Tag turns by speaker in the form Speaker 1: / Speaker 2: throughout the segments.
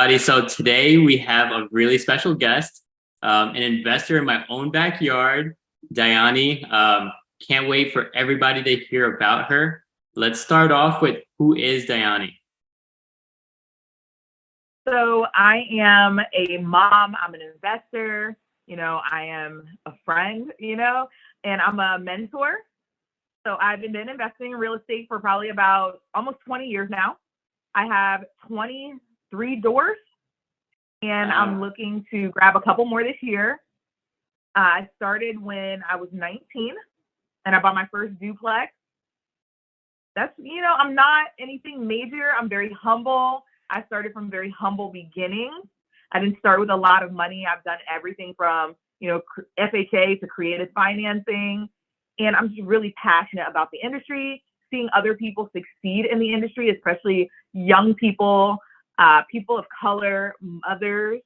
Speaker 1: So today we have a really special guest, an investor in my own backyard, Dyani. Can't wait for everybody to hear about her. Let's start off with who is Dyani?
Speaker 2: So I am a mom, I'm an investor, I am a friend, and I'm a mentor. So I've been investing in real estate for probably about almost 20 years now. I have 23 doors and I'm
Speaker 1: Wow.
Speaker 2: looking to grab a couple more this year. I started when I was 19 and I bought my first duplex. I'm not anything major. I'm very humble. I started from very humble beginnings. I didn't start with a lot of money. I've done everything from, FHA to creative financing. And I'm just really passionate about the industry, seeing other people succeed in the industry, especially young people, people of color, others,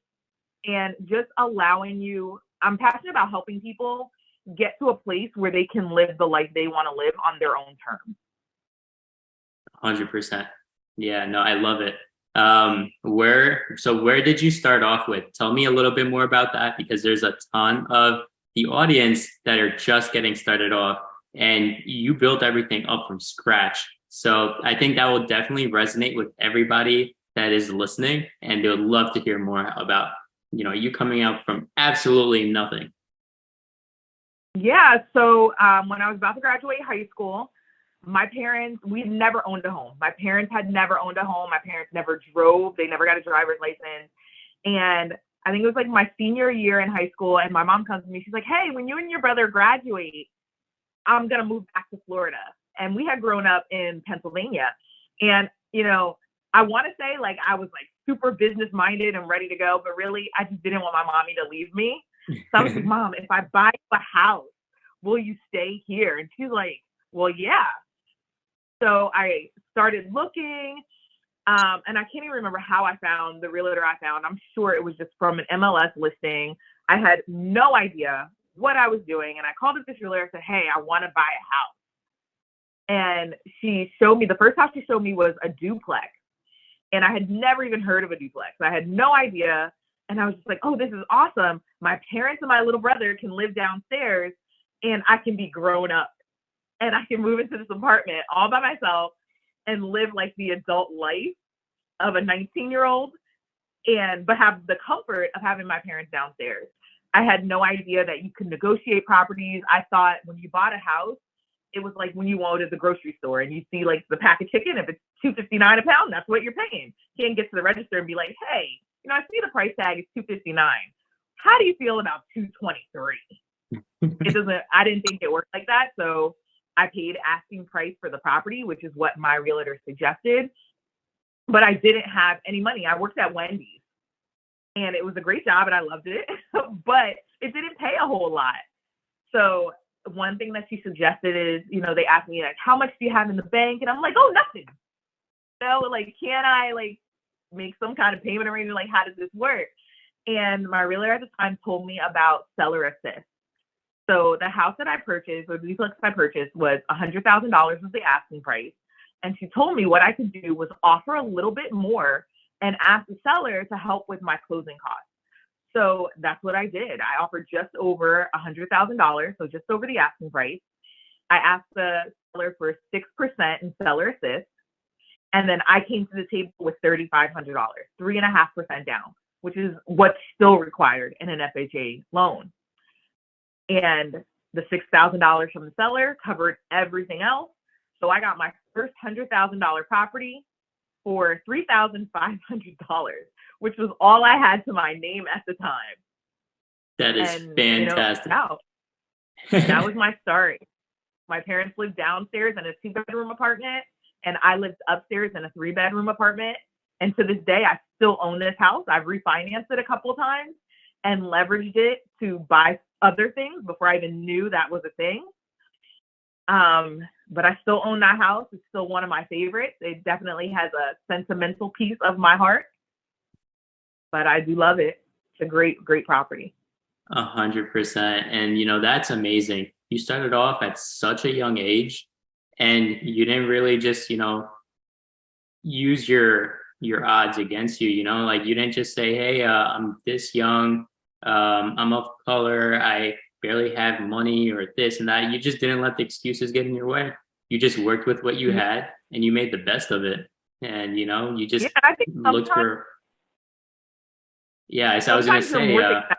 Speaker 2: and just I'm passionate about helping people get to a place where they can live the life they want to live on their own terms.
Speaker 1: 100%. Yeah, no, I love it. Where did you start off with? Tell me a little bit more about that because there's a ton of the audience that are just getting started off and you built everything up from scratch. So I think that will definitely resonate with everybody that is listening and they would love to hear more about, you coming out from absolutely nothing.
Speaker 2: Yeah. So when I was about to graduate high school, my parents, we never owned a home. My parents had never owned a home. My parents never drove. They never got a driver's license. And I think it was like my senior year in high school. And my mom comes to me. She's like, hey, when you and your brother graduate, I'm going to move back to Florida. And we had grown up in Pennsylvania. And, I want to say like I was like super business minded and ready to go. But really, I just didn't want my mommy to leave me. So I was like, Mom, if I buy a house, will you stay here? And she's like, well, yeah. So I started looking, and I can't even remember how I found the realtor I found. I'm sure it was just from an MLS listing. I had no idea what I was doing, and I called up this realtor and said, hey, I want to buy a house. And she showed me, the first house she showed me was a duplex, and I had never even heard of a duplex. I had no idea, and I was just like, oh, this is awesome. My parents and my little brother can live downstairs, and I can be grown up. And I can move into this apartment all by myself and live like the adult life of a 19-year-old but have the comfort of having my parents downstairs. I had no idea that you could negotiate properties. I thought when you bought a house, it was like when you go to the grocery store and you see like the pack of chicken, if it's $2.59 a pound, that's what you're paying. You can't get to the register and be like, hey, I see the price tag is $2.59. How do you feel about $2.23? I didn't think it worked like that. So I paid asking price for the property, which is what my realtor suggested, but I didn't have any money. I worked at Wendy's and it was a great job and I loved it, but it didn't pay a whole lot. So one thing that she suggested is, they asked me like, how much do you have in the bank? And I'm like, oh, nothing. Like, can I like make some kind of payment arrangement? Like, how does this work? And my realtor at the time told me about seller assist. So the house that I purchased, or the duplex I purchased, was $100,000 was the asking price. And she told me what I could do was offer a little bit more and ask the seller to help with my closing costs. So that's what I did. I offered just over $100,000, so just over the asking price. I asked the seller for 6% in seller assist. And then I came to the table with $3,500, 3.5% down, which is what's still required in an FHA loan. And the $6,000 from the seller covered everything else. So I got my first $100,000 property for $3,500, which was all I had to my name at the time.
Speaker 1: That is fantastic.
Speaker 2: That was my start. My parents lived downstairs in a 2-bedroom apartment, and I lived upstairs in a 3-bedroom apartment. And to this day, I still own this house. I've refinanced it a couple of times and leveraged it to buy other things before I even knew that was a thing. But I still own that house. It's still one of my favorites. It definitely has a sentimental piece of my heart, but I do love it. It's a great, great property.
Speaker 1: 100%. And, that's amazing. You started off at such a young age and you didn't really just, use your your odds against you, you know, like you didn't just say, hey, I'm this young, I'm of color, I barely have money or this and that. You just didn't let the excuses get in your way. You just worked with what you
Speaker 2: Yeah,
Speaker 1: had and you made the best of it. And, you know, you
Speaker 2: yeah,
Speaker 1: just
Speaker 2: I think
Speaker 1: looked for, yeah, so I was going to
Speaker 2: sometimes you're
Speaker 1: say,
Speaker 2: more successful.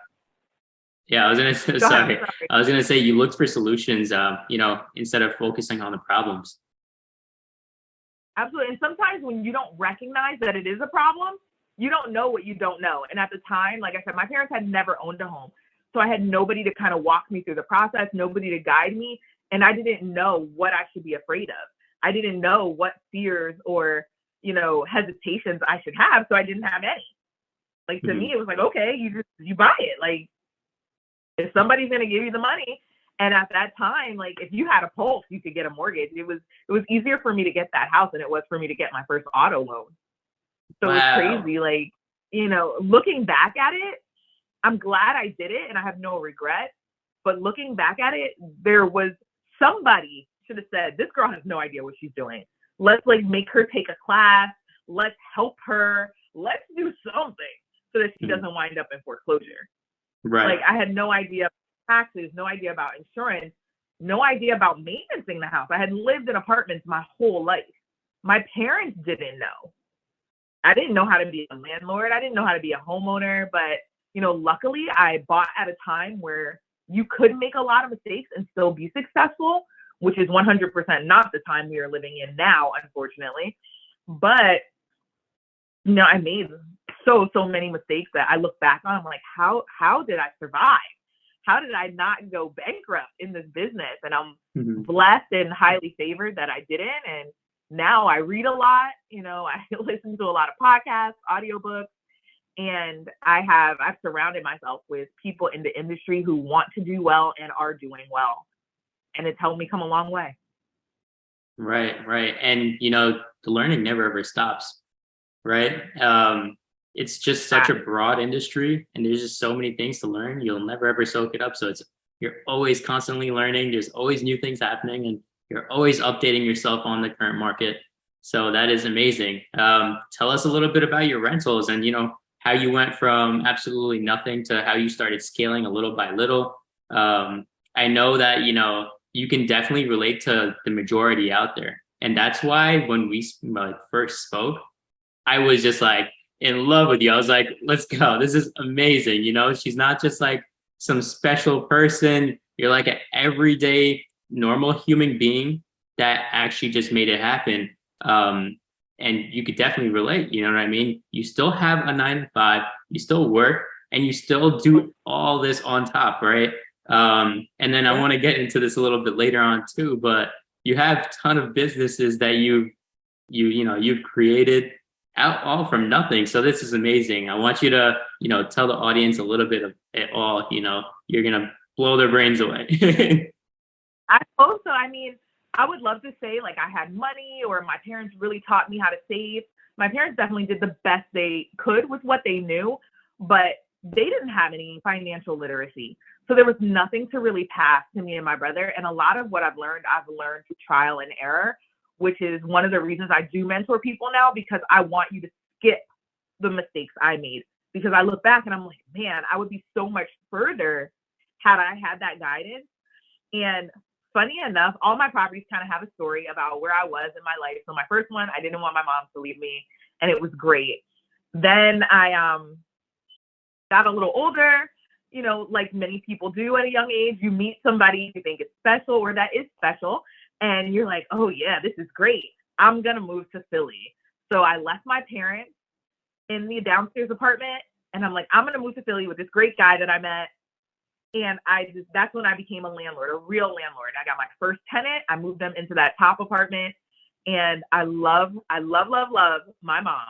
Speaker 1: yeah, I was going to,
Speaker 2: Go ahead,
Speaker 1: sorry,
Speaker 2: sorry.
Speaker 1: I was going to say you looked for solutions, you know, instead of focusing on the problems.
Speaker 2: Absolutely. And sometimes when you don't recognize that it is a problem, you don't know what you don't know. And at the time, like I said, my parents had never owned a home. So I had nobody to kind of walk me through the process, nobody to guide me. And I didn't know what I should be afraid of. I didn't know what fears or, hesitations I should have. So I didn't have any. Like to
Speaker 1: Mhm.
Speaker 2: me, it was like, okay, you buy it. Like if somebody's gonna give you the money, and at that time, like if you had a pulse, you could get a mortgage. It was easier for me to get that house than it was for me to get my first auto loan. So it was
Speaker 1: Wow.
Speaker 2: crazy. Like, looking back at it, I'm glad I did it and I have no regret. But looking back at it, there was somebody should have said, this girl has no idea what she's doing. Let's like make her take a class. Let's help her. Let's do something so that she
Speaker 1: Mhm.
Speaker 2: doesn't wind up in foreclosure.
Speaker 1: Right.
Speaker 2: Like I had no idea about taxes, no idea about insurance, no idea about maintaining the house. I had lived in apartments my whole life. My parents didn't know. I didn't know how to be a landlord. I didn't know how to be a homeowner, but luckily I bought at a time where you could make a lot of mistakes and still be successful, which is 100% not the time we are living in now, unfortunately. But I made so many mistakes that I look back on. I'm like, how did I survive? How did I not go bankrupt in this business? And I'm
Speaker 1: Mhm.
Speaker 2: blessed and highly favored that I didn't. And now I read a lot. I listen to a lot of podcasts, audiobooks, and I've surrounded myself with people in the industry who want to do well and are doing well. And it's helped me come a long way.
Speaker 1: Right, right. And you know, the learning never ever stops, right? It's just such
Speaker 2: That,
Speaker 1: a broad industry and there's just so many things to learn. You'll never ever soak it up. So it's you're always constantly learning. There's always new things happening and you're always updating yourself on the current market. So that is amazing. Tell us a little bit about your rentals and you know how you went from absolutely nothing to how you started scaling a little by little. I know that you know you can definitely relate to the majority out there, and that's why when we like first spoke, I was just like in love with you. I was like, let's go. This is amazing. You know, she's not just like some special person. You're like an everyday normal human being that actually just made it happen. And you could definitely relate. You know what I mean? You still have a 9 to 5, you still work, and you still do all this on top, right? And then I
Speaker 2: yeah.
Speaker 1: want to get into this a little bit later on too, but you have a ton of businesses that you've created out all from nothing. So this is amazing. I want you to, you know, tell the audience a little bit of it all, you know, you're going to blow their brains away.
Speaker 2: I hope so. I mean, I would love to say like I had money or my parents really taught me how to save. My parents definitely did the best they could with what they knew, but they didn't have any financial literacy. So there was nothing to really pass to me and my brother. And a lot of what I've learned through trial and error, which is one of the reasons I do mentor people now because I want you to skip the mistakes I made. Because I look back and I'm like, man, I would be so much further had I had that guidance. And funny enough, all my properties kind of have a story about where I was in my life. So my first one, I didn't want my mom to leave me, and it was great. Then I got a little older, like many people do at a young age. You meet somebody you think is special or that is special, and you're like, oh yeah, this is great. I'm gonna move to Philly. So I left my parents in the downstairs apartment, and I'm like, I'm gonna move to Philly with this great guy that I met. And that's when I became a landlord, a real landlord. I got my first tenant. I moved them into that top apartment. And I love my mom,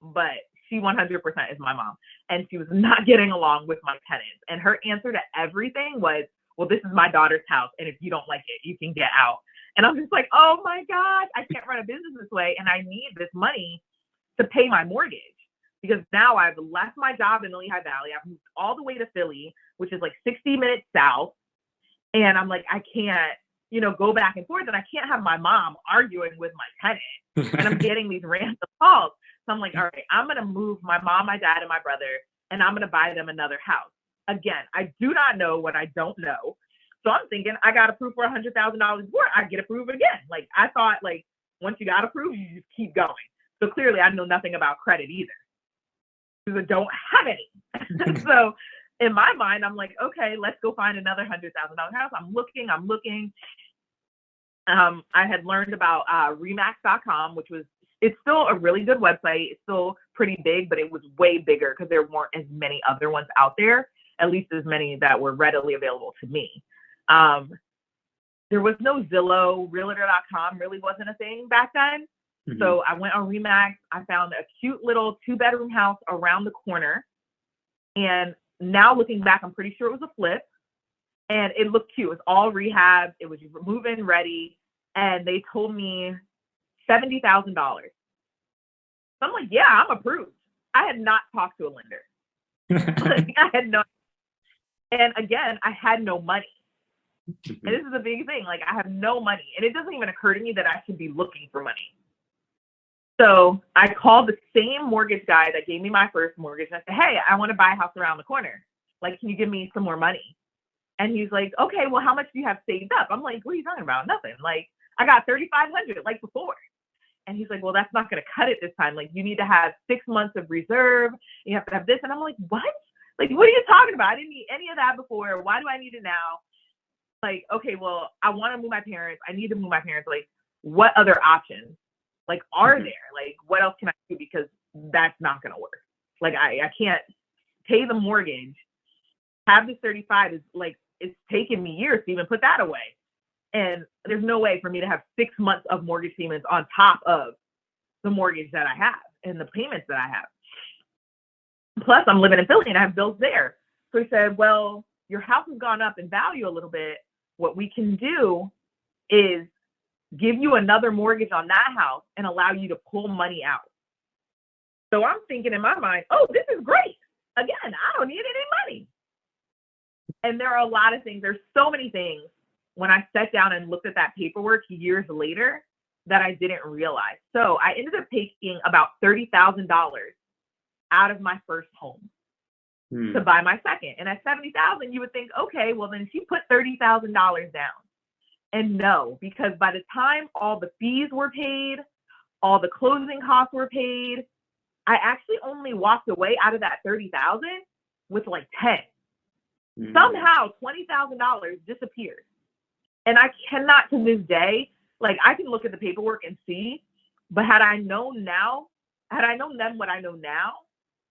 Speaker 2: but she 100% is my mom. And she was not getting along with my tenants. And her answer to everything was, well, this is my daughter's house. And if you don't like it, you can get out. And I'm just like, oh my God, I can't run a business this way. And I need this money to pay my mortgage because now I've left my job in the Lehigh Valley. I've moved all the way to Philly, which is like 60 minutes south. And I'm like, I can't, go back and forth. And I can't have my mom arguing with my tenant. And I'm getting these random calls. So I'm like, all right, I'm going to move my mom, my dad, and my brother, and I'm going to buy them another house. Again, I do not know what I don't know. So I'm thinking I got approved for $100,000 more. I get approved again. Like, I thought, like, once you got approved, you just keep going. So clearly I know nothing about credit either because I don't have any. So in my mind, I'm like, okay, let's go find another $100,000 house. I'm looking. I had learned about Remax.com, it's still a really good website. It's still pretty big, but it was way bigger because there weren't as many other ones out there, at least as many that were readily available to me. There was no Zillow. Realtor.com really wasn't a thing back then. Mm-hmm. So I went on Remax. I found a cute little 2-bedroom house around the corner. And now looking back, I'm pretty sure it was a flip. And it looked cute. It was all rehab. It was move-in ready. And they told me $70,000. So I'm like, yeah, I'm approved. I had not talked to a lender. Like, I had no. And again, I had no money. And this is a big thing. Like, I have no money. And it doesn't even occur to me that I should be looking for money. So I called the same mortgage guy that gave me my first mortgage. And I said, hey, I want to buy a house around the corner. Like, can you give me some more money? And he's like, okay, well, how much do you have saved up? I'm like, what are you talking about? Nothing. Like, I got $3,500 like before. And he's like, well, that's not going to cut it this time. Like, you need to have 6 months of reserve. You have to have this. And I'm like, what? Like, what are you talking about? I didn't need any of that before. Why do I need it now? Like, okay, well, I want to move my parents. I need to move my parents. Like, what other options, like, are there? Like, what else can I do? Because that's not going to work. Like, I can't pay the mortgage. Have this 35 is like, it's taken me years to even put that away. And there's no way for me to have 6 months of mortgage payments on top of the mortgage that I have and the payments that I have. Plus, I'm living in Philly and I have bills there. So he said, well, your house has gone up in value a little bit. What we can do is give you another mortgage on that house and allow you to pull money out. So I'm thinking in my mind, oh, this is great. Again, I don't need any money. And there are a lot of things. There's so many things when I sat down and looked at that paperwork years later that I didn't realize. So I ended up taking about $30,000 out of my first home to buy my second. And at $70,000, you would think, okay, well then she put $30,000 down. And no, because by the time all the fees were paid, all the closing costs were paid, I actually only walked away out of that $30,000 with like 10. Somehow $20,000 disappeared. And I cannot to this day, like, I can look at the paperwork and see, but had I known then what I know now,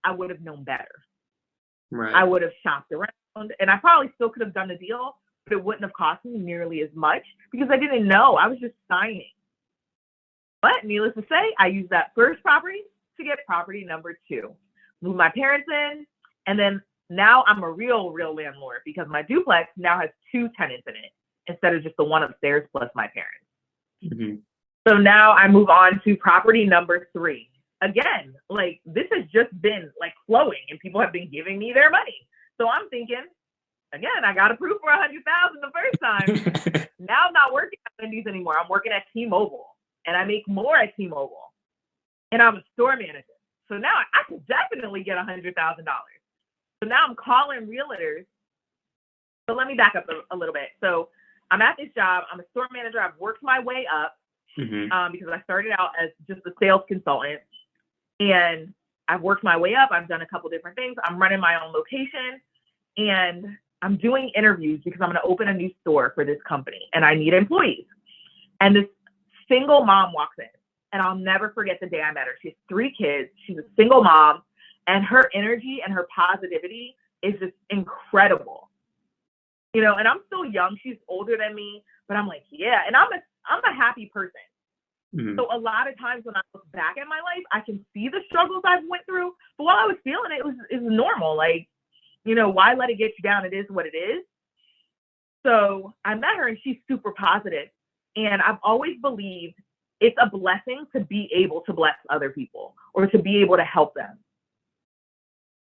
Speaker 2: I would have known better. Right. I would have shopped around and I probably still could have done the deal, but it wouldn't have cost me nearly as much because I didn't know. I was just signing. But needless to say, I used that first property to get property number 2. Moved my parents in, and then now I'm a real landlord because my duplex now has 2 tenants in it instead of just the one upstairs plus my parents. Mm-hmm. So now I move on to property number 3. Again, like, this has just been like flowing and people have been giving me their money. So I'm thinking, again, I got approved for $100,000 the first time. Now I'm not working at Wendy's anymore. I'm working at T-Mobile and I make more at T-Mobile and I'm a store manager. So now I could definitely get $100,000. So now I'm calling realtors. But let me back up a little bit. So I'm at this job. I'm a store manager. I've worked my way up because I started out as just a sales consultant. And I've worked my way up. I've done a couple different things. I'm running my own location. And I'm doing interviews because I'm going to open a new store for this company. And I need employees. And this single mom walks in. And I'll never forget the day I met her. She has 3 kids. She's a single mom. And her energy and her positivity is just incredible. You know, and I'm still young. She's older than me, but I'm like, yeah. And I'm a happy person. Mm-hmm. So a lot of times when I look back at my life, I can see the struggles I've went through. But while I was feeling it, it was normal. Like, you know, why let it get you down? It is what it is. So I met her and she's super positive. And I've always believed it's a blessing to be able to bless other people or to be able to help them.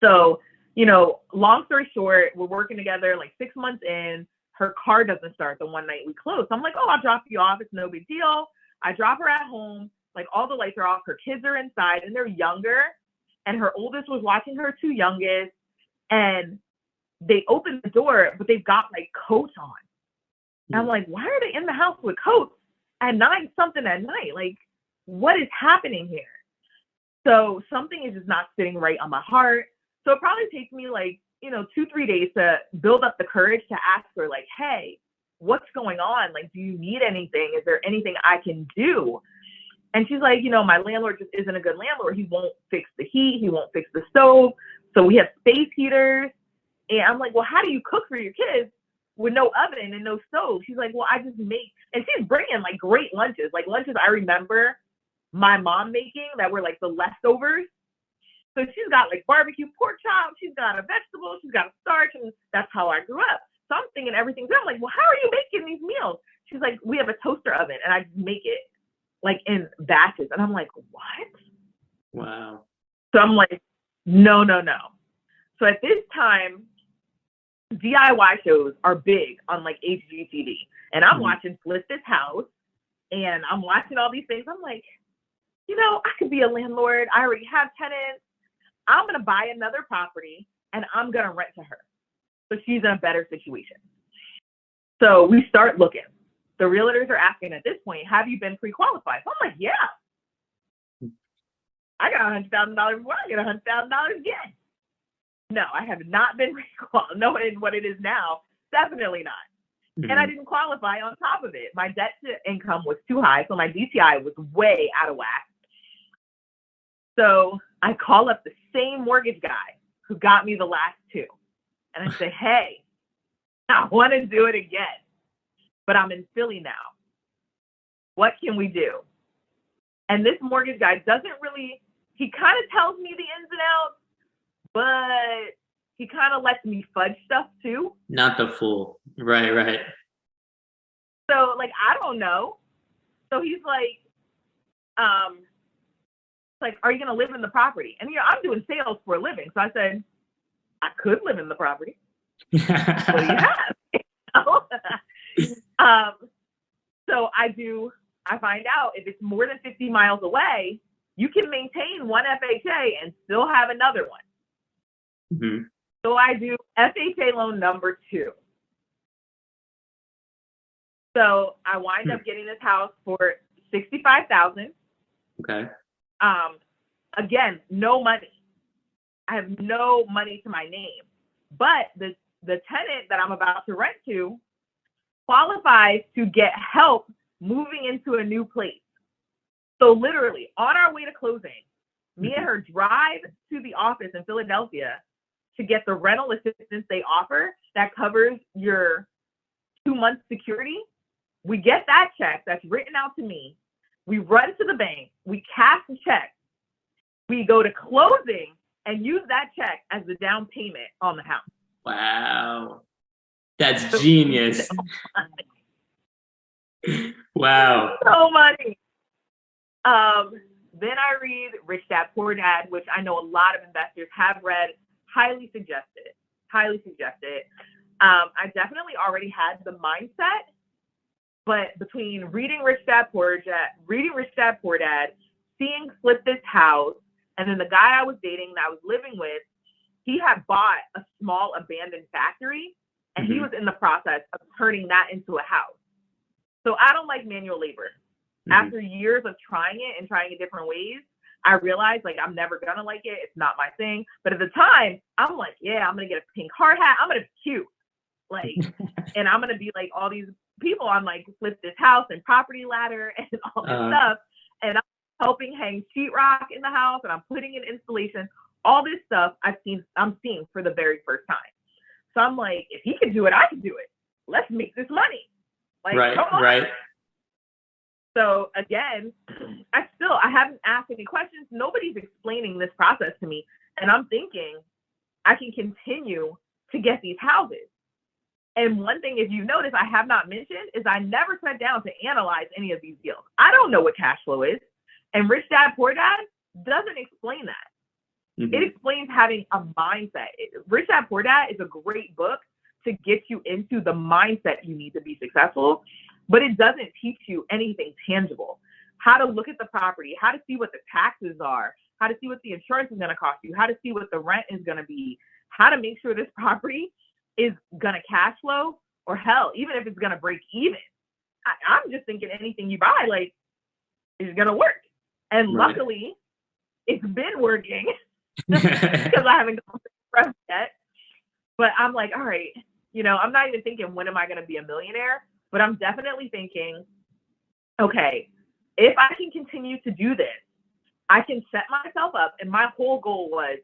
Speaker 2: So, you know, long story short, we're working together like 6 months in. Her car doesn't start the one night we close. So I'm like, oh, I'll drop you off. It's no big deal. I drop her at home. Like all the lights are off. Her kids are inside and they're younger. And her oldest was watching her two youngest. And they open the door, but they've got like coats on. And I'm like, why are they in the house with coats at 9 something at night? Like, what is happening here? So something is just not sitting right on my heart. So it probably takes me like, 2-3 days to build up the courage to ask her, like, hey, what's going on? Like, do you need anything? Is there anything I can do? And she's like, my landlord just isn't a good landlord. He won't fix the heat. He won't fix the stove. So we have space heaters. And I'm like, well, how do you cook for your kids with no oven and no stove? She's like, well, I just make, and she's bringing like great lunches, like lunches I remember my mom making that were like the leftovers. So she's got like barbecue pork chops, she's got a vegetable, she's got a starch, and that's how I grew up. So I'm thinking everything's good. I'm like, well, how are you making these meals? She's like, we have a toaster oven, and I just make it like in batches. And I'm like, what?
Speaker 1: Wow.
Speaker 2: So I'm like, no. So at this time, DIY shows are big on like HGTV, and I'm watching Flip This House, and I'm watching all these things. I'm like, I could be a landlord. I already have tenants. I'm going to buy another property and I'm going to rent to her. So she's in a better situation. So we start looking. The realtors are asking at this point, have you been pre-qualified? So I'm like, yeah. I got $100,000 before I get $100,000 again. No, I have not been pre-qualified. Knowing what it is now, definitely not. Mm-hmm. And I didn't qualify on top of it. My debt to income was too high, so my DTI was way out of whack. So I call up the same mortgage guy who got me the last 2. And I say, hey, I want to do it again, but I'm in Philly now. What can we do? And this mortgage guy he kind of tells me the ins and outs, but he kind of lets me fudge stuff too.
Speaker 1: Not the full. Right.
Speaker 2: So like, I don't know. So he's like, are you going to live in the property? And I'm doing sales for a living. So I said, I could live in the property. What do you have? So I find out if it's more than 50 miles away, you can maintain one FHA and still have another one. Mm-hmm. So I do FHA loan number 2. So I wind up getting this house for $65,000.
Speaker 1: Okay.
Speaker 2: Again, no money. I have no money to my name, but the tenant that I'm about to rent to qualifies to get help moving into a new place. So literally on our way to closing, me and her drive to the office in Philadelphia to get the rental assistance they offer that covers your 2-month security. We get that check that's written out to me. We run to the bank. We cash the check. We go to closing and use that check as the down payment on the house.
Speaker 1: Wow. That's genius. Wow.
Speaker 2: So money. Then I read Rich Dad Poor Dad, which I know a lot of investors have read. Highly suggested. I definitely already had the mindset, but between reading Rich Dad Poor Dad, seeing Flip This House, and then the guy I was dating that I was living with, he had bought a small abandoned factory, and he was in the process of turning that into a house. So I don't like manual labor. After years of trying it and trying it different ways, I realized like I'm never gonna like it. It's not my thing. But at the time, I'm like, yeah, I'm gonna get a pink hard hat. I'm gonna be cute, like, and I'm gonna be like all these people on like Flip This House and Property Ladder and all this stuff. And I'm helping hang sheetrock in the house, and I'm putting in installation. All this stuff I'm seeing for the very first time. So I'm like, if he can do it, I can do it. Let's make this money. Like,
Speaker 1: right.
Speaker 2: So again, I haven't asked any questions. Nobody's explaining this process to me. And I'm thinking I can continue to get these houses. And one thing, if you've noticed, I have not mentioned is I never sat down to analyze any of these deals. I don't know what cash flow is. And Rich Dad Poor Dad doesn't explain that. It explains having a mindset. Rich Dad Poor Dad is a great book to get you into the mindset you need to be successful, but it doesn't teach you anything tangible. how to look at the property, how to see what the taxes are, how to see what the insurance is going to cost you, how to see what the rent is going to be, how to make sure this property is going to cash flow, or hell, even if it's going to break even. I'm just thinking anything you buy, like, is going to work. And luckily, it's been working because I haven't gone to press yet. But I'm like, all right, you know, I'm not even thinking, when am I going to be a millionaire? But I'm definitely thinking, okay, if I can continue to do this, I can set myself up. And my whole goal was,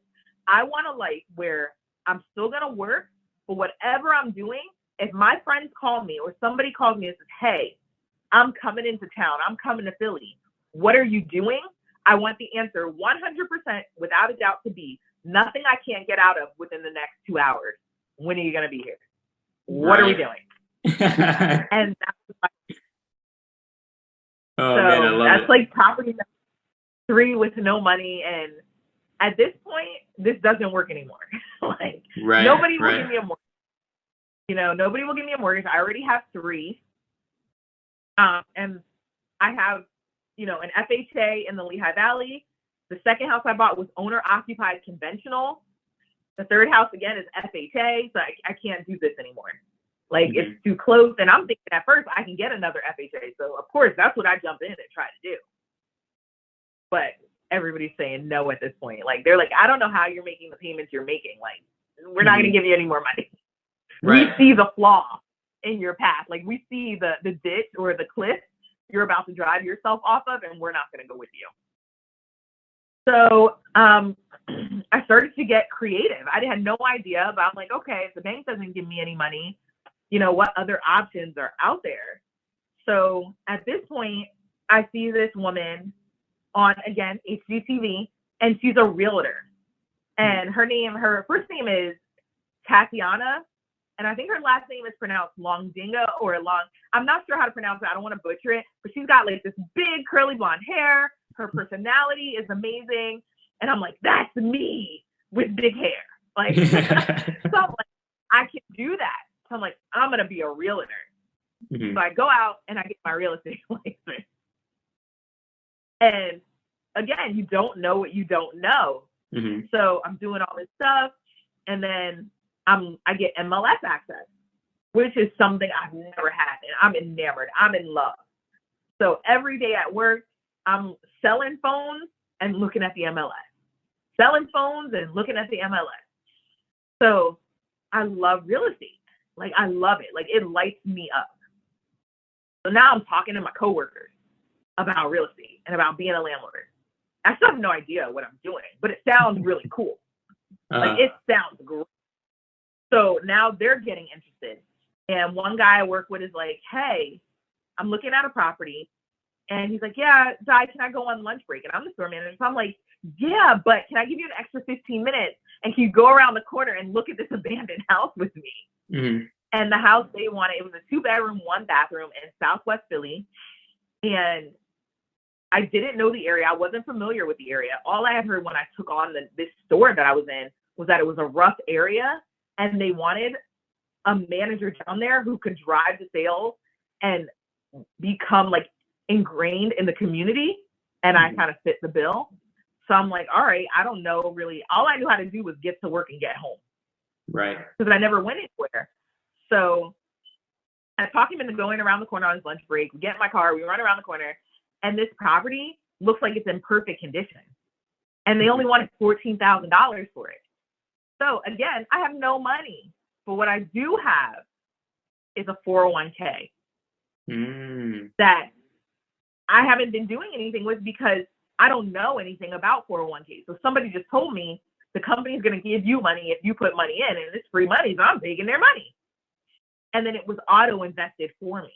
Speaker 2: I want a life where I'm still going to work, but whatever I'm doing, if my friends call me or somebody calls me and says, hey, I'm coming into town, I'm coming to Philly, what are you doing? I want the answer 100% without a doubt to be, nothing I can't get out of within the next 2 hours. When are you going to be here? What are we doing? And that's
Speaker 1: man, I love
Speaker 2: that's
Speaker 1: it.
Speaker 2: like property 3 with no money. And at this point, this doesn't work anymore. Like, nobody will give me a mortgage. You know, nobody will give me a mortgage. I already have 3. And I have, you know, an FHA in the Lehigh Valley. The second house I bought was owner occupied conventional. The third house, again, is FHA. So I can't do this anymore. Like, it's too close. And I'm thinking at first I can get another FHA. So, of course, that's what I jump in and try to do. But everybody's saying no at this point. Like, they're like, I don't know how you're making the payments you're making. Like, we're not going to give you any more money. We see the flaw in your path. Like, we see the ditch or the cliff you're about to drive yourself off of, and we're not going to go with you. So I started to get creative. I had no idea, but I'm like, okay, if the bank doesn't give me any money, you know, what other options are out there? So at this point, I see this woman on, again, HGTV, and she's a realtor. And her first name is Tatiana, and I think her last name is pronounced Longdinga or Long. I'm not sure how to pronounce it. I don't want to butcher it, but she's got like this big curly blonde hair. Her personality is amazing. And I'm like, that's me with big hair. Like, so I'm like, I can do that. So I'm like, I'm going to be a realtor. So I go out and I get my real estate license. And again, you don't know what you don't know. So I'm doing all this stuff. And then I get MLS access, which is something I've never had. And I'm enamored. I'm in love. So every day at work, I'm selling phones and looking at the MLS. Selling phones and looking at the MLS. So I love real estate. Like, I love it. Like, it lights me up. So now I'm talking to my coworkers about real estate and about being a landlord. I still have no idea what I'm doing, but it sounds really cool. Like, it sounds great. So now they're getting interested. And one guy I work with is like, hey, I'm looking at a property. And he's like, yeah, Di, can I go on lunch break? And I'm the store manager. So I'm like, yeah, but can I give you an extra 15 minutes? And can you go around the corner and look at this abandoned house with me? And the house they wanted, it was a 2-bedroom, 1-bathroom in Southwest Philly. And I didn't know the area. I wasn't familiar with the area. All I had heard when I took on this store that I was in was that it was a rough area. And they wanted a manager down there who could drive the sales and become like ingrained in the community. And I kind of fit the bill. So I'm like, all right, I don't know really. All I knew how to do was get to work and get home.
Speaker 1: Right.
Speaker 2: Because I never went anywhere. So I talked him into going around the corner on his lunch break. We get in my car, we run around the corner, and this property looks like it's in perfect condition. And they only wanted $14,000 for it. So again, I have no money. But what I do have is a 401k that I haven't been doing anything with because I don't know anything about 401k. So somebody just told me the company's going to give you money if you put money in, and it's free money, so I'm taking their money. And then it was auto invested for me.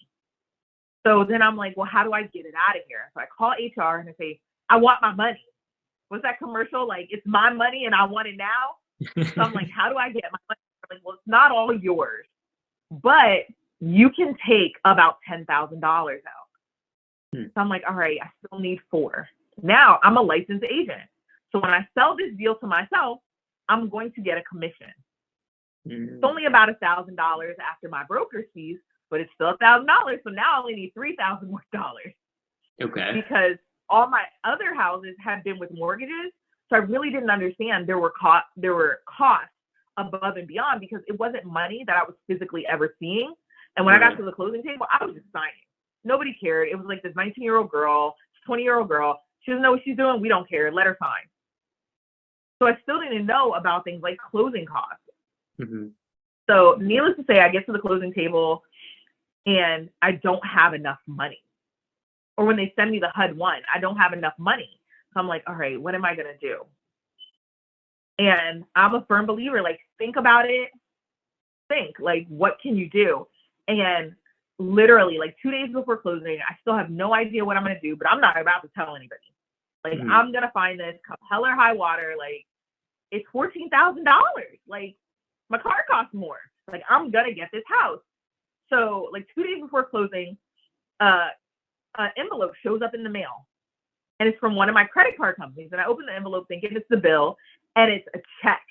Speaker 2: So then I'm like, well, how do I get it out of here? So I call HR and I say, I want my money. What's that commercial? Like, it's my money and I want it now. So I'm like, how do I get my money? I'm like, well, it's not all yours, but you can take about $10,000 out. So I'm like, all right, I still need 4. Now I'm a licensed agent. So when I sell this deal to myself, I'm going to get a commission. It's only about $1,000 after my broker's fees, but it's still $1,000. So now I only need $3,000 more.
Speaker 1: Okay.
Speaker 2: because all my other houses had been with mortgages. So I really didn't understand there were costs above and beyond, because it wasn't money that I was physically ever seeing. And when I got to the closing table, I was just signing. Nobody cared. It was like this 19-year-old girl, 20-year-old girl. She doesn't know what she's doing. We don't care. Let her sign. So I still didn't know about things like closing costs.
Speaker 1: Mm-hmm.
Speaker 2: So needless to say, I get to the closing table and I don't have enough money. Or when they send me the HUD-1, I don't have enough money. So I'm like, all right, what am I going to do? And I'm a firm believer, like, think about it. Think, like, what can you do? And literally, like, 2 days before closing, I still have no idea what I'm going to do, but I'm not about to tell anybody. Like, I'm going to find this, come hell or high water. Like, it's $14,000. Like, my car costs more. Like, I'm going to get this house. So, like, 2 days before closing, an envelope shows up in the mail. And it's from one of my credit card companies. And I open the envelope thinking it's the bill, and it's a check.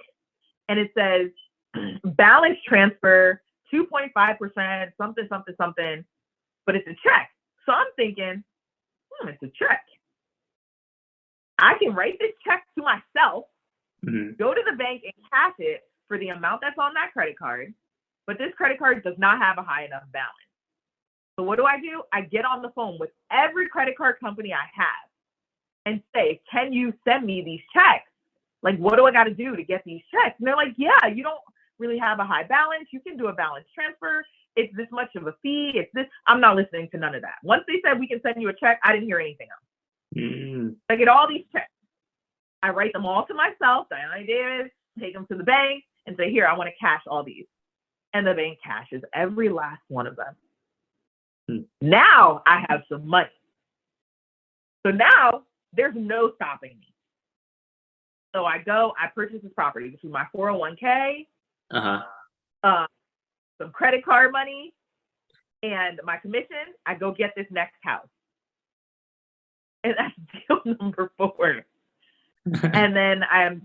Speaker 2: And it says, balance transfer, 2.5%, something, something, something. But it's a check. So I'm thinking, it's a check. I can write this check to myself, go to the bank and cash it for the amount that's on that credit card. But this credit card does not have a high enough balance. So what do? I get on the phone with every credit card company I have and say, can you send me these checks? Like, what do I got to do to get these checks? And they're like, yeah, you don't really have a high balance. You can do a balance transfer. It's this much of a fee. It's this. I'm not listening to none of that. Once they said we can send you a check, I didn't hear anything else. I get all these checks. I write them all to myself, Dyani Davis, take them to the bank and say, here, I want to cash all these. And the bank cashes every last one of them. Now I have some money. So now there's no stopping me. So I purchase this property between my 401k, some credit card money, and my commission. I go get this next house. And that's deal number 4. And then I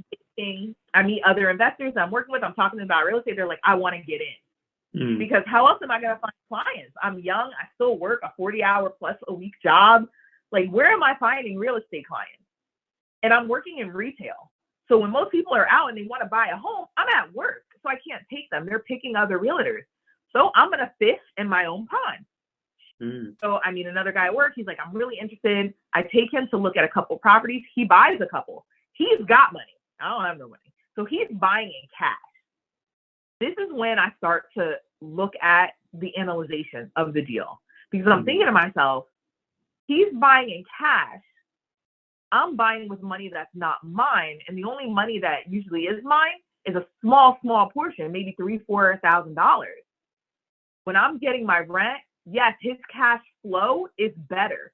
Speaker 2: meet other investors I'm working with. I'm talking about real estate. They're like, I want to get in. Because how else am I going to find clients? I'm young. I still work a 40-hour plus a week job. Like, where am I finding real estate clients? And I'm working in retail. So when most people are out and they want to buy a home, I'm at work. So I can't take them. They're picking other realtors. So I'm going to fish in my own pond. So I meet another guy at work. He's like, I'm really interested. I take him to look at a couple properties. He buys a couple. He's got money. I don't have no money. So he's buying in cash. This is when I start to look at the analyzation of the deal, because I'm thinking to myself, he's buying in cash. I'm buying with money that's not mine. And the only money that usually is mine is a small portion, maybe $3,000-$4,000. When I'm getting my rent, yes, his cash flow is better,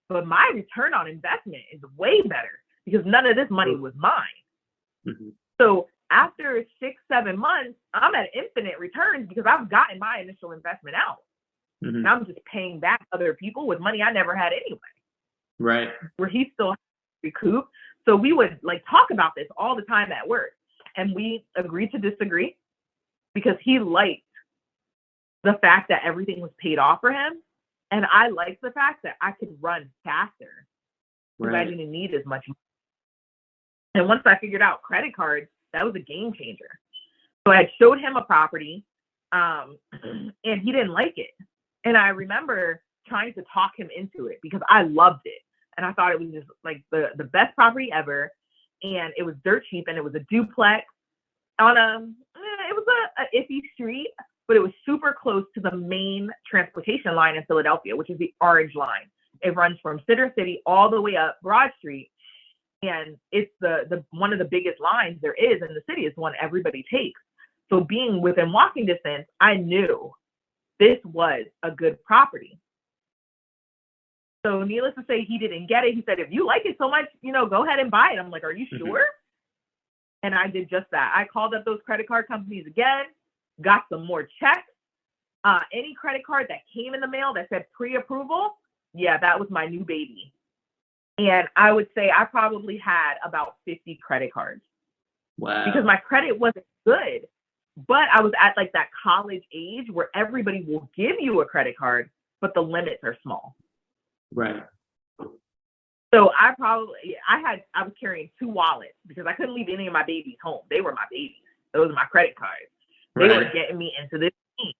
Speaker 2: but my return on investment is way better because none of this money was mine. So after 6-7 months, I'm at infinite returns because I've gotten my initial investment out. And I'm just paying back other people with money I never had anyway.
Speaker 1: Right.
Speaker 2: Where he still has to recoup. So we would like talk about this all the time at work. And we agreed to disagree because he liked the fact that everything was paid off for him. And I liked the fact that I could run faster because I didn't need as much money. And once I figured out credit cards, that was a game changer. So I showed him a property and he didn't like it. And I remember trying to talk him into it because I loved it. And I thought it was just like the best property ever. And it was dirt cheap and it was a duplex on it was a iffy street, but it was super close to the main transportation line in Philadelphia, which is the Orange Line. It runs from Center City all the way up Broad Street. And it's the one of the biggest lines there is in the city. It's one everybody takes. So being within walking distance, I knew this was a good property. So needless to say, he didn't get it. He said, if you like it so much, go ahead and buy it. I'm like, are you sure? And I did just that. I called up those credit card companies again, got some more checks. Any credit card that came in the mail that said pre-approval, yeah, that was my new baby. And I would say I probably had about 50 credit cards.
Speaker 1: Wow.
Speaker 2: Because my credit wasn't good. But I was at like that college age where everybody will give you a credit card, but the limits are small.
Speaker 1: Right.
Speaker 2: So I was carrying 2 wallets because I couldn't leave any of my babies home. They were my babies. Those are my credit cards. They were
Speaker 1: Right.
Speaker 2: getting me into this thing.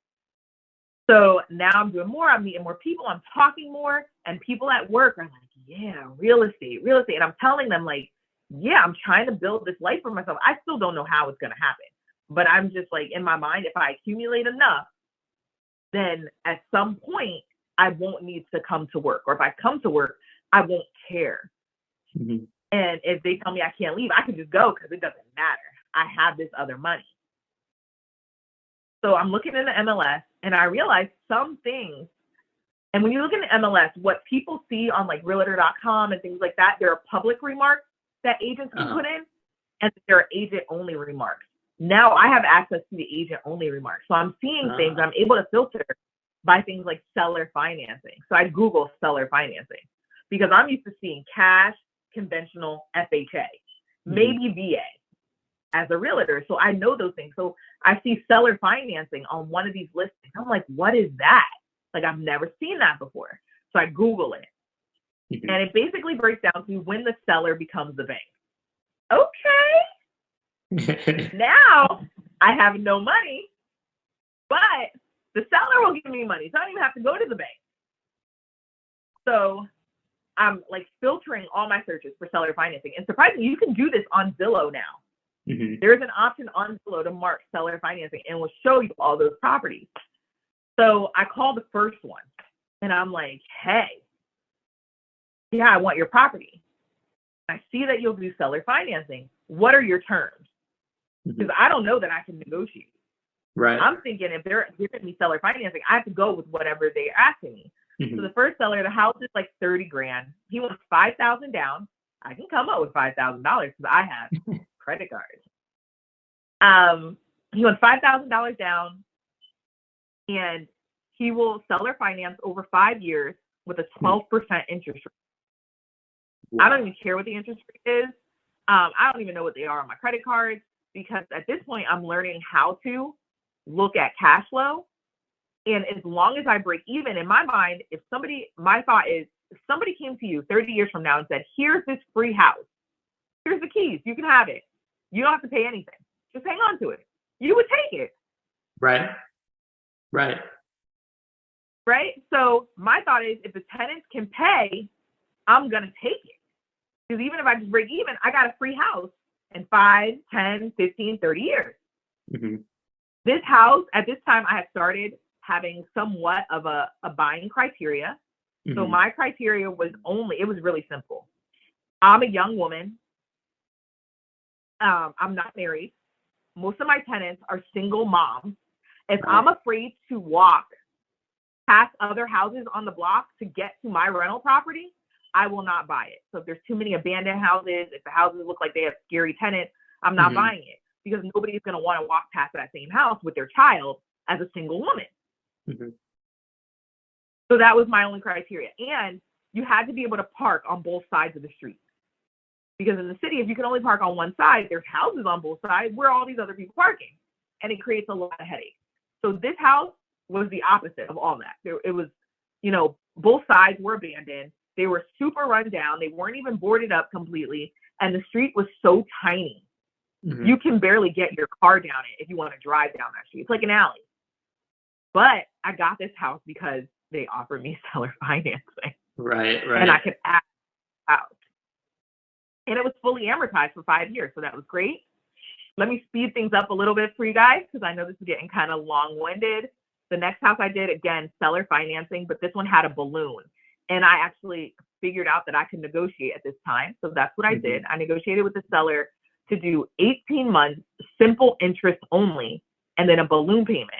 Speaker 2: So now I'm doing more. I'm meeting more people. I'm talking more. And people at work are like, yeah, real estate. And I'm telling them, like, yeah, I'm trying to build this life for myself. I still don't know how it's going to happen. But I'm just like, in my mind, if I accumulate enough, then at some point, I won't need to come to work. Or if I come to work, I won't care.
Speaker 1: Mm-hmm.
Speaker 2: And if they tell me I can't leave, I can just go because it doesn't matter. I have this other money. So I'm looking in the MLS and I realize some things. And when you look in the MLS, what people see on like realtor.com and things like that, there are public remarks that agents can put in, and there are agent only remarks. Now I have access to the agent only remarks. So I'm seeing things, I'm able to filter by things like seller financing. So I Google seller financing because I'm used to seeing cash, conventional, FHA, maybe VA as a realtor. So I know those things. So I see seller financing on one of these listings. I'm like, what is that? Like, I've never seen that before. So I Google it.
Speaker 1: Mm-hmm.
Speaker 2: And it basically breaks down to when the seller becomes the bank. Okay. Now I have no money, but the seller will give me money. So I don't even have to go to the bank. So I'm like filtering all my searches for seller financing. And surprisingly, you can do this on Zillow now. Mm-hmm. There's an option on Zillow to mark seller financing and will show you all those properties. So I called the first one and I'm like, hey, yeah, I want your property. I see that you'll do seller financing. What are your terms? Because I don't know that I can negotiate.
Speaker 1: Right.
Speaker 2: I'm thinking if they're giving me seller financing, I have to go with whatever they're asking me. Mm-hmm. So the first seller, the house is like $30,000. He wants $5,000 down. I can come up with $5,000 because I have credit cards. He wants $5,000 down, and he will seller finance over 5 years with a 12% interest rate. Wow. I don't even care what the interest rate is. I don't even know what they are on my credit cards because at this point I'm learning how to look at cash flow. And as long as I break even, in my mind, my thought is, if somebody came to you 30 years from now and said, here's this free house, here's the keys, you can have it. You don't have to pay anything. Just hang on to it. You would take it.
Speaker 1: Right.
Speaker 2: So my thought is, if the tenants can pay, I'm going to take it. Because even if I just break even, I got a free house in 5, 10, 15, 30 years. Mm-hmm. This house, at this time, I had started having somewhat of a buying criteria. Mm-hmm. So my criteria was it was really simple. I'm a young woman. I'm not married. Most of my tenants are single moms. If I'm afraid to walk past other houses on the block to get to my rental property, I will not buy it. So if there's too many abandoned houses, if the houses look like they have scary tenants, I'm not buying it because nobody's going to want to walk past that same house with their child as a single woman. Mm-hmm. So that was my only criteria. And you had to be able to park on both sides of the street. Because in the city, if you can only park on one side, there's houses on both sides where all these other people parking. And it creates a lot of headache. So this house was the opposite of all that. It was, both sides were abandoned. They were super run down. They weren't even boarded up completely. And the street was so tiny. Mm-hmm. You can barely get your car down it if you want to drive down that street. It's like an alley. But I got this house because they offered me seller financing.
Speaker 1: Right.
Speaker 2: And I could act out. And it was fully amortized for 5 years. So that was great. Let me speed things up a little bit for you guys because I know this is getting kind of long-winded. The next house I did, again, seller financing, but this one had a balloon. And I actually figured out that I could negotiate at this time. So that's what I did. I negotiated with the seller to do 18 months, simple interest only, and then a balloon payment.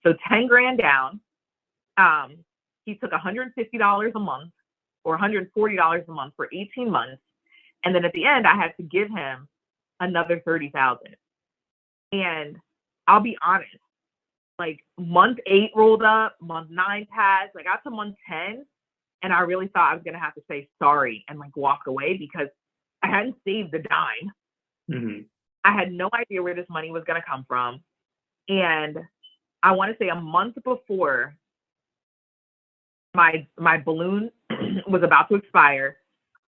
Speaker 2: So $10,000 down. He took $150 a month or $140 a month for 18 months. And then at the end, I had to give him another $30,000. And I'll be honest, like month 8 rolled up, month 9 passed, I got to month 10. And I really thought I was going to have to say sorry and like walk away because I hadn't saved a dime. Mm-hmm. I had no idea where this money was going to come from. And I want to say a month before my balloon was about to expire,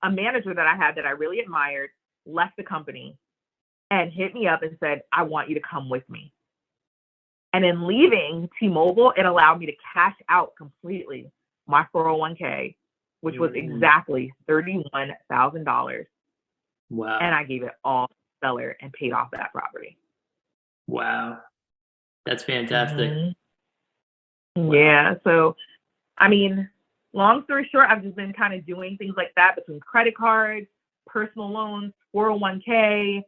Speaker 2: a manager that I had that I really admired left the company and hit me up and said, I want you to come with me. And in leaving T-Mobile, it allowed me to cash out completely my 401k, which was exactly $31,000.
Speaker 1: Wow.
Speaker 2: And I gave it all to the seller and paid off that property.
Speaker 1: Wow. That's fantastic.
Speaker 2: Mm-hmm. Wow. Yeah. So, I mean, long story short, I've just been kind of doing things like that between credit cards, personal loans, 401k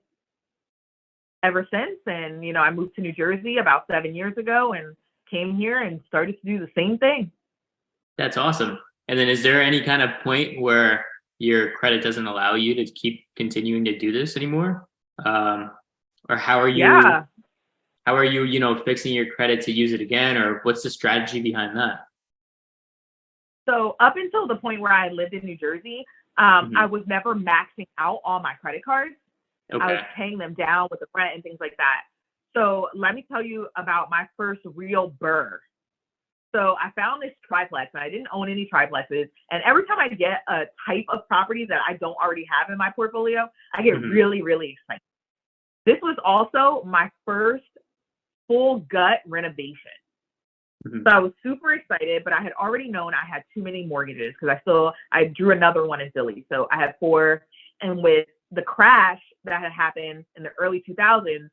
Speaker 2: ever since. And, you know, I moved to New Jersey about 7 years ago and came here and started to do the same thing.
Speaker 1: That's awesome. And then is there any kind of point where your credit doesn't allow you to keep continuing to do this anymore? Or how are you, you know, fixing your credit to use it again? Or what's the strategy behind that?
Speaker 2: So up until the point where I lived in New Jersey, I was never maxing out all my credit cards.
Speaker 1: Okay.
Speaker 2: I was paying them down with the rent and things like that. So let me tell you about my first real burr. So I found this triplex, and I didn't own any triplexes. And every time I get a type of property that I don't already have in my portfolio, I get really, really excited. This was also my first full gut renovation. So I was super excited, but I had already known I had too many mortgages because I drew another one in Philly. So I had 4. And with the crash that had happened in the early 2000s,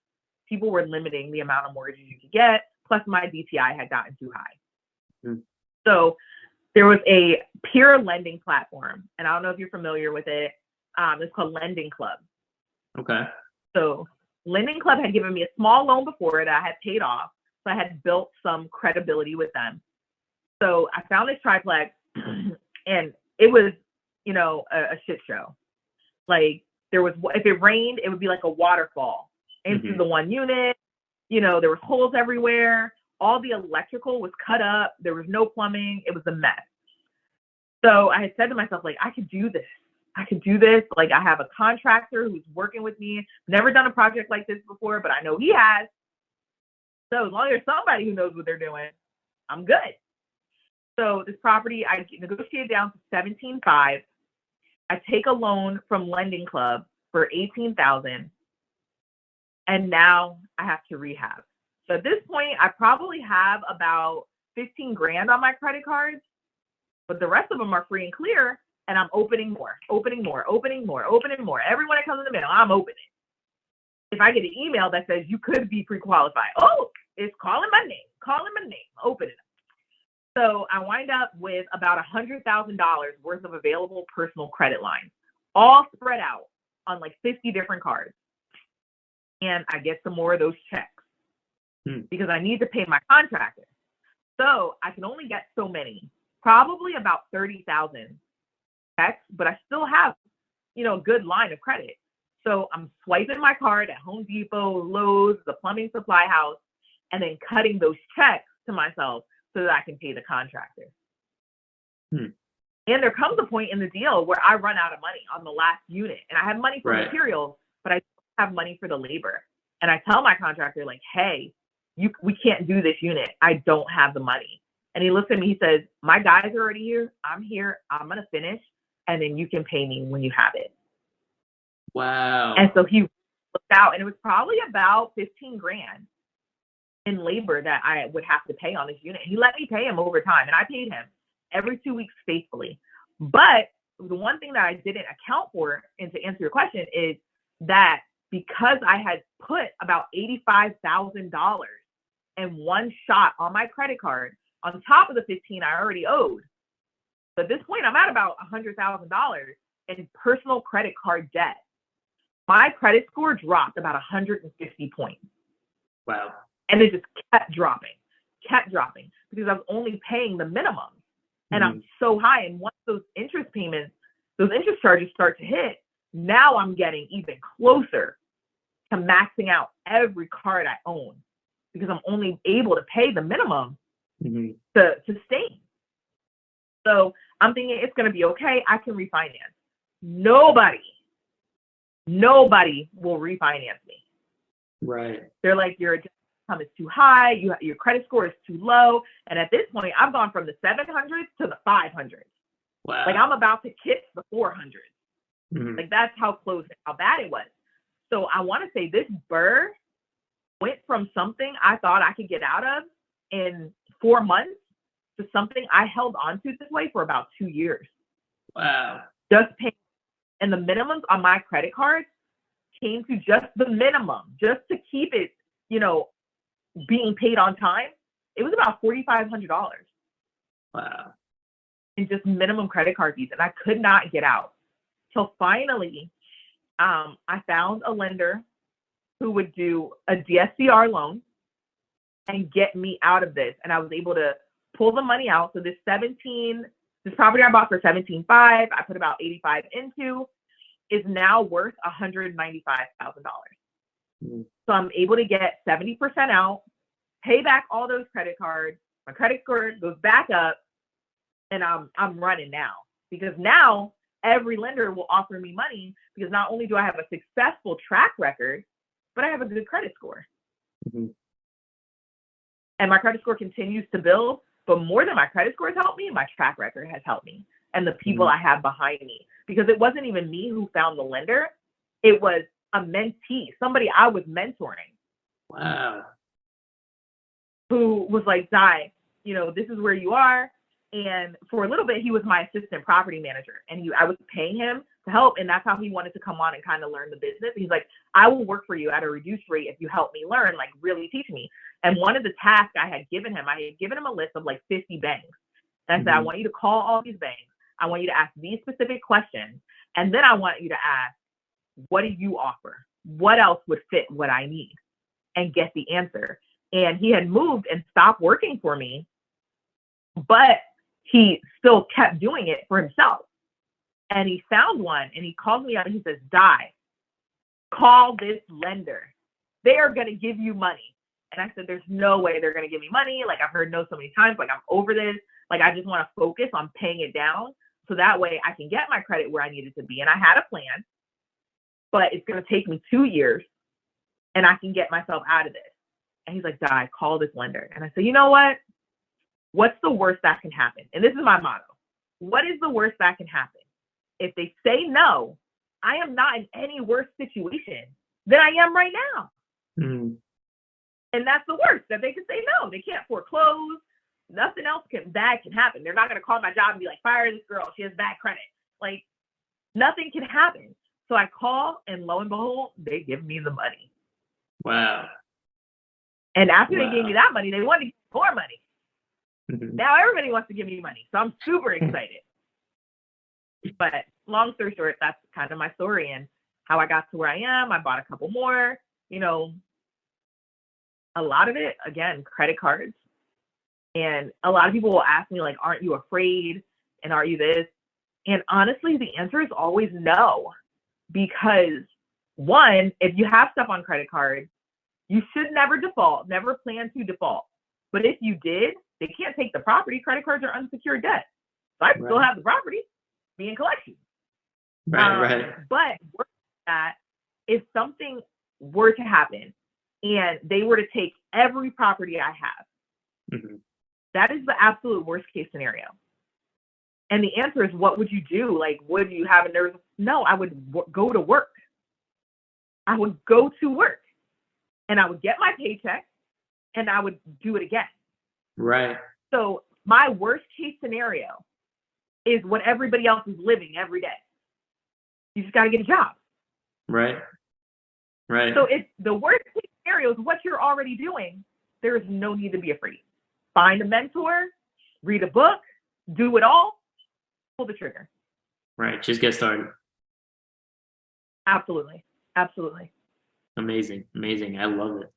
Speaker 2: people were limiting the amount of mortgages you could get. Plus my DTI had gotten too high. So there was a peer lending platform, and I don't know if you're familiar with it. It's called Lending Club.
Speaker 1: Okay.
Speaker 2: So Lending Club had given me a small loan before that I had paid off. So I had built some credibility with them. So I found this triplex and it was, you know, a shit show. Like if it rained, it would be like a waterfall into the one unit. You know, there was holes everywhere. All the electrical was cut up. There was no plumbing. It was a mess. So I had said to myself, like, I could do this. Like, I have a contractor who's working with me. Never done a project like this before, but I know he has. So as long as there's somebody who knows what they're doing, I'm good. So this property, I negotiated down to $17,500. I take a loan from Lending Club for $18,000, and now I have to rehab. So at this point, I probably have about 15 grand on my credit cards, but the rest of them are free and clear, and I'm opening more. Everyone that comes in the mail, I'm opening. If I get an email that says you could be pre-qualified, it's calling my name, open it. So I wind up with about $100,000 worth of available personal credit lines, all spread out on like 50 different cards. And I get some more of those checks because I need to pay my contractor. So I can only get so many, probably about 30,000 checks, but I still have, you know, a good line of credit. So I'm swiping my card at Home Depot, Lowe's, the plumbing supply house, and then cutting those checks to myself so that I can pay the contractor. And there comes a point in the deal where I run out of money on the last unit, and I have money for materials, but I don't have money for the labor. And I tell my contractor, like, hey, we can't do this unit. I don't have the money. And he looks at me, he says, my guys are already here. I'm here. I'm going to finish, and then you can pay me when you have it.
Speaker 1: Wow.
Speaker 2: And so he looked out, and it was probably about 15 grand in labor that I would have to pay on this unit. He let me pay him over time, and I paid him every 2 weeks faithfully. But the one thing that I didn't account for, and to answer your question, is that because I had put about $85,000 in one shot on my credit card on top of the 15 I already owed. So at this point, I'm at about $100,000 in personal credit card debt. My credit score dropped about 150 points.
Speaker 1: Wow.
Speaker 2: And it just kept dropping because I was only paying the minimum. And I'm so high. And once those interest charges start to hit, now I'm getting even closer to maxing out every card I own because I'm only able to pay the minimum to sustain. So I'm thinking it's going to be okay. I can refinance. Nobody will refinance me.
Speaker 1: Right.
Speaker 2: They're like, your income is too high. Your credit score is too low. And at this point, I've gone from the 700s to the 500s.
Speaker 1: Wow.
Speaker 2: Like I'm about to kick the 400s.
Speaker 1: Mhm.
Speaker 2: Like that's how close and how bad it was. So I want to say this burr went from something I thought I could get out of in 4 months to something I held on to this way for about 2 years.
Speaker 1: Wow.
Speaker 2: Just paying, and the minimums on my credit cards came to just the minimum, just to keep it, being paid on time. It was about $4,500
Speaker 1: Wow.
Speaker 2: in just minimum credit card fees, and I could not get out. So finally, I found a lender who would do a DSCR loan and get me out of this, and I was able to pull the money out. So this property I bought for 17.5, I put about 85 into, is now worth $195,000.
Speaker 1: Mhm.
Speaker 2: So I'm able to get 70% out, pay back all those credit cards. My credit score goes back up, and I'm running now, because now every lender will offer me money, because not only do I have a successful track record, but I have a good credit score.
Speaker 1: Mhm.
Speaker 2: And my credit score continues to build. But more than my credit score has helped me, my track record has helped me, and the people I have behind me. Because it wasn't even me who found the lender. It was a mentee, somebody I was mentoring,
Speaker 1: Wow.
Speaker 2: who was like, Di, this is where you are. And for a little bit, he was my assistant property manager, and I was paying him to help. And that's how he wanted to come on and kind of learn the business. He's like, I will work for you at a reduced rate if you help me learn, like really teach me. And one of the tasks I had given him a list of like 50 banks. And I said, I want you to call all these banks. I want you to ask these specific questions. And then I want you to ask, what do you offer? What else would fit what I need? And get the answer. And he had moved and stopped working for me, but he still kept doing it for himself. And he found one, and he called me up and he says, Di, call this lender. They are going to give you money. And I said, there's no way they're going to give me money. Like, I've heard no so many times. Like, I'm over this. Like, I just want to focus on paying it down, so that way I can get my credit where I need it to be. And I had a plan, but it's going to take me 2 years, and I can get myself out of this. And he's like, Di, call this lender. And I said, you know what? What's the worst that can happen? And this is my motto. What is the worst that can happen? If they say no, I am not in any worse situation than I am right now.
Speaker 1: Mhm.
Speaker 2: And that's the worst, that they can say no. They can't foreclose. Nothing else bad can happen. They're not going to call my job and be like, fire this girl. She has bad credit. Like, nothing can happen. So I call, and lo and behold, they give me the money.
Speaker 1: Wow.
Speaker 2: And after they gave me that money, they wanted to give me more money.
Speaker 1: Mhm.
Speaker 2: Now everybody wants to give me money. So I'm super excited. But long story short, that's kind of my story and how I got to where I am. I bought a couple more, a lot of it, again, credit cards. And a lot of people will ask me, like, aren't you afraid? And are you this? And honestly, the answer is always no. Because one, if you have stuff on credit cards, you should never default, never plan to default. But if you did, they can't take the property. Credit cards are unsecured debt. So I still have the property, be in collection.
Speaker 1: Right.
Speaker 2: But worse than that, if something were to happen and they were to take every property I have, that is the absolute worst case scenario. And the answer is, what would you do? Like, would you have a nervous? No, I would go to work. I would go to work, and I would get my paycheck, and I would do it again.
Speaker 1: Right.
Speaker 2: So my worst case scenario is what everybody else is living every day. You just got to get a job.
Speaker 1: Right.
Speaker 2: So if the worst case scenario is what you're already doing, there is no need to be afraid. Find a mentor, read a book, do it all, pull the trigger.
Speaker 1: Right. Just get started.
Speaker 2: Absolutely.
Speaker 1: Amazing. I love it.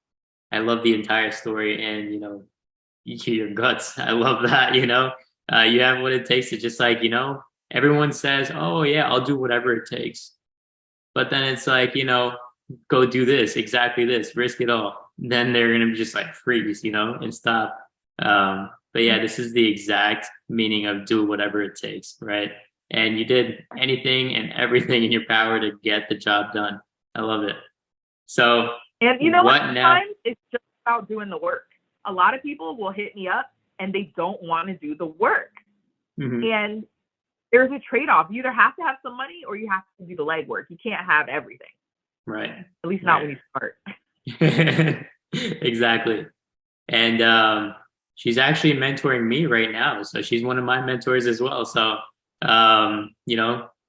Speaker 1: I love the entire story, and your guts. I love that. You have what it takes to just like, everyone says, oh yeah, I'll do whatever it takes. But then it's like, go do this, exactly this, risk it all. Then they're going to be just like freeze, and stop. But yeah, this is the exact meaning of do whatever it takes. Right. And you did anything and everything in your power to get the job done. I love it. So,
Speaker 2: and you know what?
Speaker 1: Now?
Speaker 2: Sometimes it's just about doing the work. A lot of people will hit me up and they don't want to do the work. And there's a trade-off. You either have to have some money or you have to do the legwork. You can't have everything.
Speaker 1: Right.
Speaker 2: At least not when you start.
Speaker 1: Exactly. And she's actually mentoring me right now. So she's one of my mentors as well. So,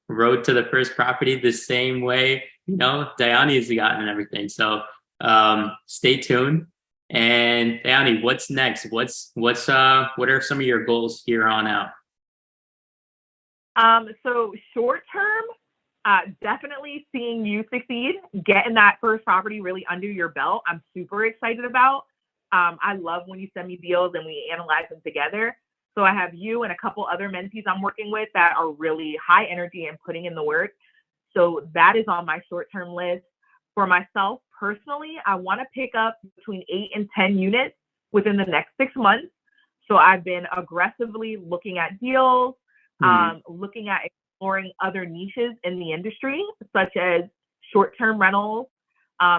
Speaker 1: road to the first property the same way, Dyani has gotten and everything. So stay tuned. And Dyani, what's next? What are some of your goals here on out?
Speaker 2: So short term, definitely seeing you succeed, getting that first property really under your belt. I'm super excited about. I love when you send me deals and we analyze them together. So I have you and a couple other mentees I'm working with that are really high energy and putting in the work. So that is on my short-term list. For myself personally, I want to pick up between 8 and 10 units within the next 6 months. So I've been aggressively looking at deals, looking at exploring other niches in the industry, such as short-term rentals,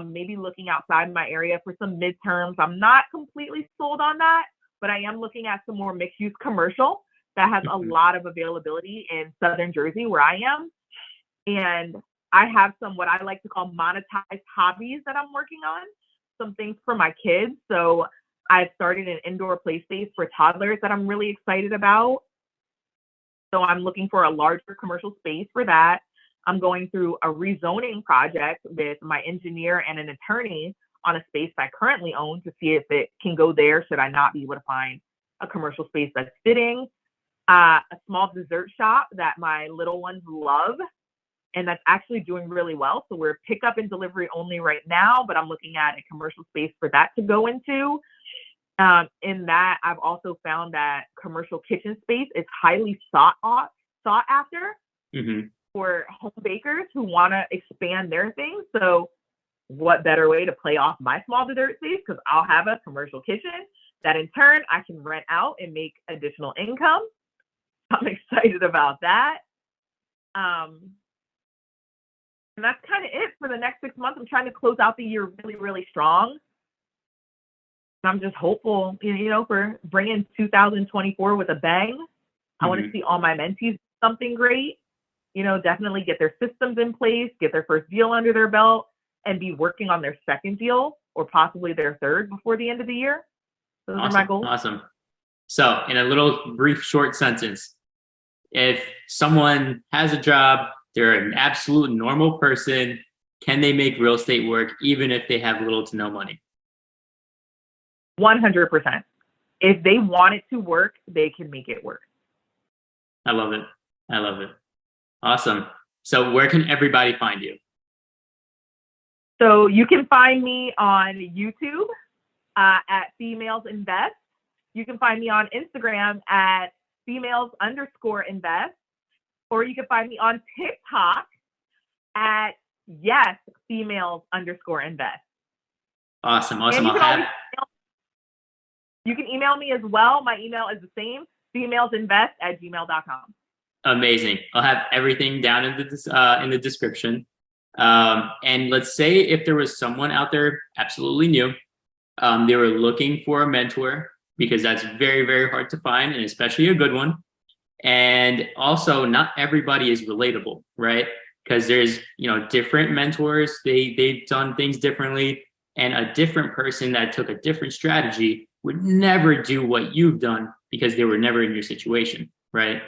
Speaker 2: maybe looking outside my area for some midterms. I'm not completely sold on that, but I am looking at some more mixed-use commercial that has a lot of availability in Southern Jersey where I am. And I have some what I like to call monetized hobbies that I'm working on, some things for my kids. So I've started an indoor play space for toddlers that I'm really excited about. So I'm looking for a larger commercial space for that. I'm going through a rezoning project with my engineer and an attorney on a space I currently own to see if it can go there should I not be able to find a commercial space that's fitting. A small dessert shop that my little ones love and that's actually doing really well. So we're pickup and delivery only right now, but I'm looking at a commercial space for that to go into. In that, I've also found that commercial kitchen space is highly sought after for home bakers who want to expand their things. So what better way to play off my small dessert space? Because I'll have a commercial kitchen that in turn I can rent out and make additional income. I'm excited about that. And that's kind of it for the next 6 months. I'm trying to close out the year really, really strong. I'm just hopeful, for bringing 2024 with a bang. I want to see all my mentees do something great, definitely get their systems in place, get their first deal under their belt, and be working on their second deal or possibly their third before the end of the year. Those are my goals.
Speaker 1: Awesome. So in a little brief, short sentence, if someone has a job, they're an absolute normal person, can they make real estate work even if they have little to no money?
Speaker 2: 100%. If they want it to work, they can make it work.
Speaker 1: I love it. Awesome. So where can everybody find you?
Speaker 2: So you can find me on YouTube at Females Invest. You can find me on Instagram at females_invest. Or you can find me on TikTok at females_invest.
Speaker 1: Awesome.
Speaker 2: You can email me as well. My email is the same, femalesinvest@gmail.com.
Speaker 1: Amazing. I'll have everything down in the description. And let's say if there was someone out there absolutely new, they were looking for a mentor because that's very, very hard to find, and especially a good one. And also, not everybody is relatable, right? Because there's different mentors. They've done things differently, and a different person that took a different strategy would never do what you've done because they were never in your situation, right?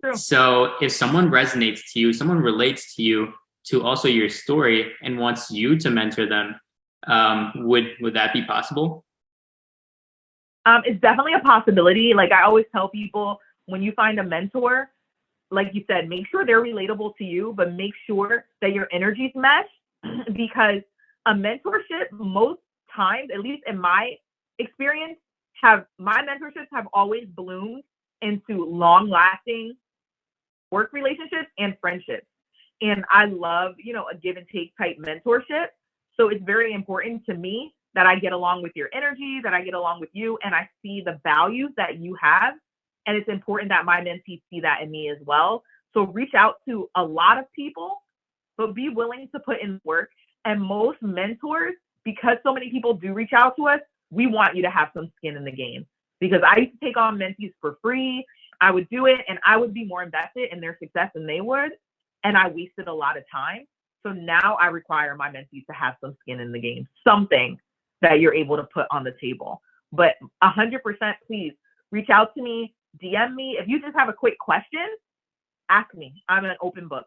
Speaker 1: True. So if someone resonates to you, someone relates to you, to also your story, and wants you to mentor them, would that be possible?
Speaker 2: It's definitely a possibility. Like I always tell people, when you find a mentor, like you said, make sure they're relatable to you, but make sure that your energies mesh, because a mentorship, most times, at least in my experience, my mentorships have always bloomed into long-lasting work relationships and friendships. And I love, a give and take type mentorship. So it's very important to me that I get along with your energy, that I get along with you, and I see the values that you have. And it's important that my mentees see that in me as well. So reach out to a lot of people, but be willing to put in work. And most mentors, because so many people do reach out to us, we want you to have some skin in the game. Because I used to take on mentees for free. I would do it and I would be more invested in their success than they would. And I wasted a lot of time. So now I require my mentees to have some skin in the game, something that you're able to put on the table. But 100%, please reach out to me, DM me. If you just have a quick question, ask me. I'm an open book.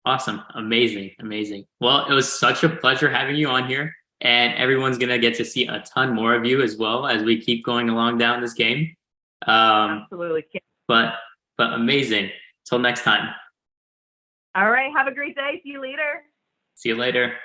Speaker 1: Awesome. Amazing. Amazing. Well, it was such a pleasure having you on here. And everyone's going to get to see a ton more of you as well as we keep going along down this game.
Speaker 2: Absolutely.
Speaker 1: But amazing. Till next time.
Speaker 2: All right. Have a great day. See you later.
Speaker 1: See you later.